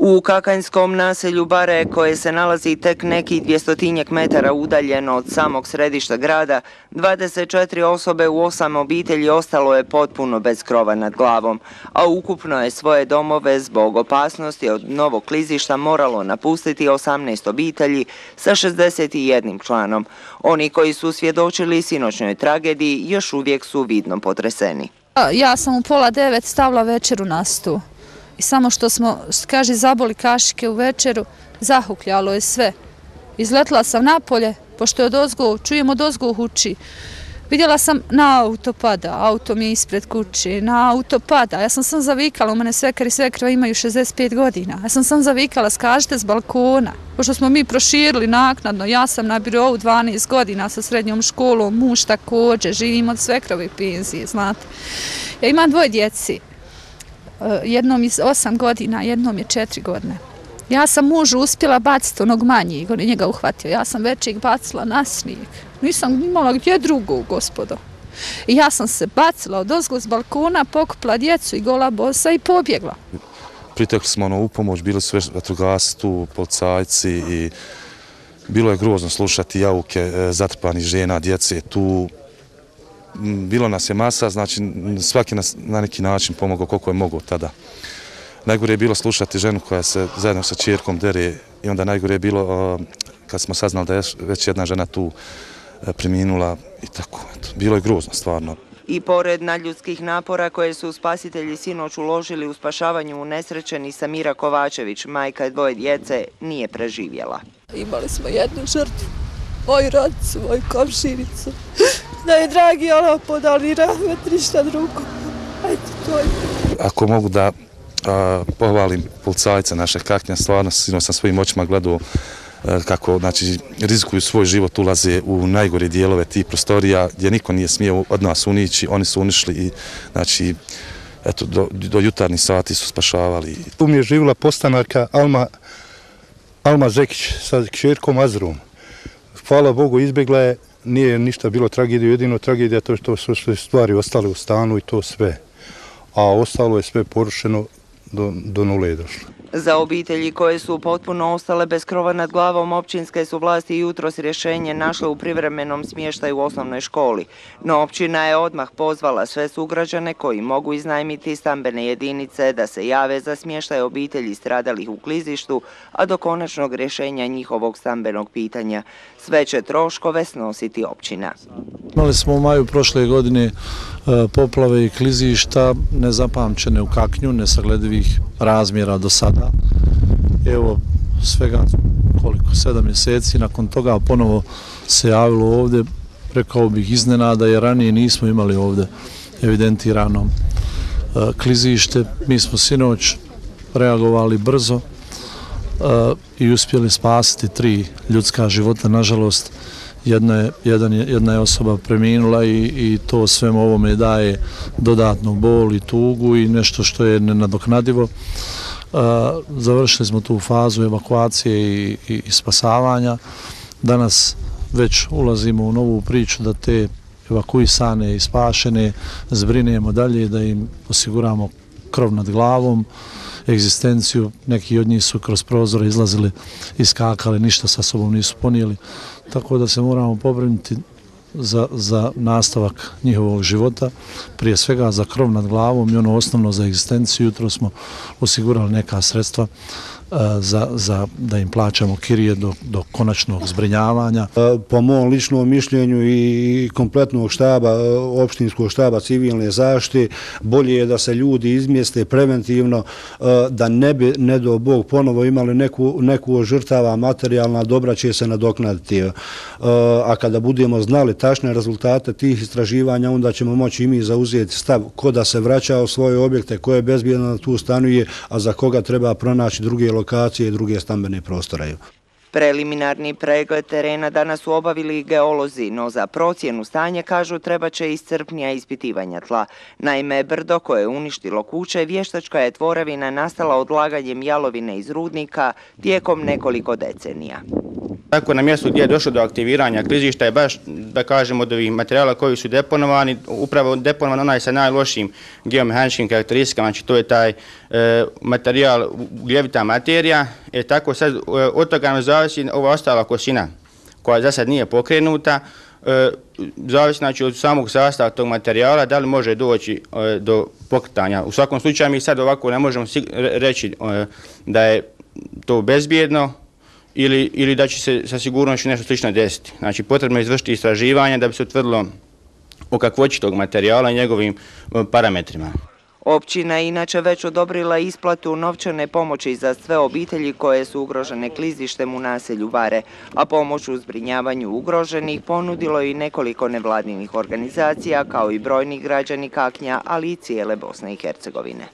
U kakanjskom naselju Bare, koje se nalazi tek nekih 200 metara udaljeno od samog središta grada, 24 osobe u 8 obitelji ostalo je potpuno bez krova nad glavom, a ukupno je svoje domove zbog opasnosti od novog klizišta moralo napustiti 18 obitelji sa 61 članom. Oni koji su svjedočili sinoćnoj tragediji još uvijek su vidno potreseni. Ja sam u 8:30 stavila večeru na stu. I samo što smo, kaže, zaboli kašike u večeru, zahukljalo je sve. Izletila sam napolje, pošto je čujem odozgo huči. Vidjela sam na auto pada, auto mi je ispred kuće, na auto pada. Ja sam sam zavikala, u mene svekar i svekrva imaju 65 godina. Ja sam sam zavikala, skažite s balkona. Pošto smo mi proširili naknadno, ja sam na birou 12 godina sa srednjom školom, muž također, živim od svekrove penzije, znate. Ja imam 2 djeci. Jednom iz 8 godina, jednom je 4 godine. Ja sam mužu uspjela baciti onog manjeg, on je njega uhvatio. Ja sam većeg bacila na snijeg. Nisam imala gdje drugog, gospodo. I ja sam se bacila odozgo s balkona, pokupila djecu i gola bosa i pobjegla. Pritekli smo u pomoć, bili su vatrogasci tu, policajci i bilo je grozno slušati jauke zatrpanih žena, djece tu. Bilo nas je masa, znači svaki nas na neki način pomogao koliko je mogao tada. Najgore je bilo slušati ženu koja se zajedno sa ćerkom dere i onda najgore je bilo kad smo saznali da je već jedna žena tu preminula i tako. Bilo je grozno stvarno. I pored nadljudskih napora koje su spasitelji sinoć uložili u spašavanju unesrećeni, Samira Kovačević, majka 2 djece, nije preživjela. Imali smo jednu žrtvu, moju rodicu, moju komšinicu. Da je dragi Allah podali rahmet, ništa drugo. Ajde, to je. Ako mogu da pohvalim policajce naše Kaknja, stvarno sinoć sam svojim očima gledao kako rizikuju svoj život, ulaze u najgore dijelove tih prostorija gdje niko nije smio od nas unići, oni su unišli i do jutarnjih sati su spašavali. Tu mi je živjela postanarka Alma Zekić sa kćerkom Azrom. Hvala Bogu, izbjegla je, nije ništa bilo tragedije, jedino tragedija to što su stvari ostale u stanu i to sve. A ostalo je sve porušeno, do nule je došlo. Za obitelji koje su potpuno ostale bez krova nad glavom, općinske su vlasti jutros rješenje našle u privremenom smještaju u osnovnoj školi. No općina je odmah pozvala sve sugrađane koji mogu iznajmiti stambene jedinice da se jave za smještaj obitelji stradalih u klizištu, a do konačnog rješenja njihovog stambenog pitanja. Sve će troškove snositi općina. Imali smo u maju prošle godine poplave i klizišta nezapamćene u Kaknju, nesagledivih razmjera do sada. Evo, svega 7 mjeseci nakon toga ponovo se javilo ovdje, rekao bih iznenada, jer ranije nismo imali ovdje evidentirano klizište. Mi smo sinoć reagovali brzo i uspjeli spasiti 3 ljudska života. Nažalost, jedna je osoba preminula i to svemu ovome daje dodatnu bol i tugu i nešto što je nenadoknadivo. Završili smo tu fazu evakuacije i spasavanja. Danas već ulazimo u novu priču da te evakuisane i spašene zbrinemo dalje, da im osiguramo krov nad glavom, egzistenciju. Neki od njih su kroz prozore izlazili, iskakali, ništa sa sobom nisu ponijeli. Tako da se moramo pobrinuti za nastavak njihovog života, prije svega za krov nad glavom i ono osnovno za egzistenciju. Jutro smo osigurali neka sredstva da im plaćamo kirije do konačnog zbrinjavanja. Po mom ličnom mišljenju i kompletnog štaba, opštinskog štaba civilne zaštite, bolje je da se ljudi izmjeste preventivno, da ne bi, ne do Bog, ponovo imali neku žrtava, materijalna dobra će se nadoknaditi. A kada budemo znali tačne rezultate tih istraživanja, onda ćemo moći i mi zauzeti stav ko da se vraća u svoje objekte, ko je bezbjedno tu stanuje, a za koga treba pronaći druge lokacije i druge stambene prostore. Preliminarni pregled terena danas su obavili geolozi, no za procjenu stanja, kažu, treba će iscrpnija ispitivanja tla. Naime, brdo koje je uništilo kuće vještačka je tvorevina nastala odlaganjem jalovine iz rudnika tijekom nekoliko decenija. Tako na mjestu gdje je došlo do aktiviranja klizišta je baš, da kažemo, od ovih materijala koji su deponovani, upravo deponovan onaj sa najlošijim geomehaničkim karakteristikama, znači to je taj materijal ugljevita materija, tako sad od toga nam zavisi ova ostala kosina koja za sad nije pokrenuta, zavisi znači od samog sastava tog materijala da li može doći do pokretanja. U svakom slučaju mi sad ovako ne možemo reći da je to bezbjedno, ili da će se sa sigurnošću nešto slično desiti. Znači, potrebno je izvršiti istraživanje da bi se utvrdilo o kakvoći tog materijala i njegovim parametrima. Općina je inače već odobrila isplatu novčane pomoći za sve obitelji koje su ugrožene klizištem u naselju Bare, a pomoć u zbrinjavanju ugroženih ponudilo i nekoliko nevladinih organizacija, kao i brojni građani Kaknja, ali i cijele Bosne i Hercegovine.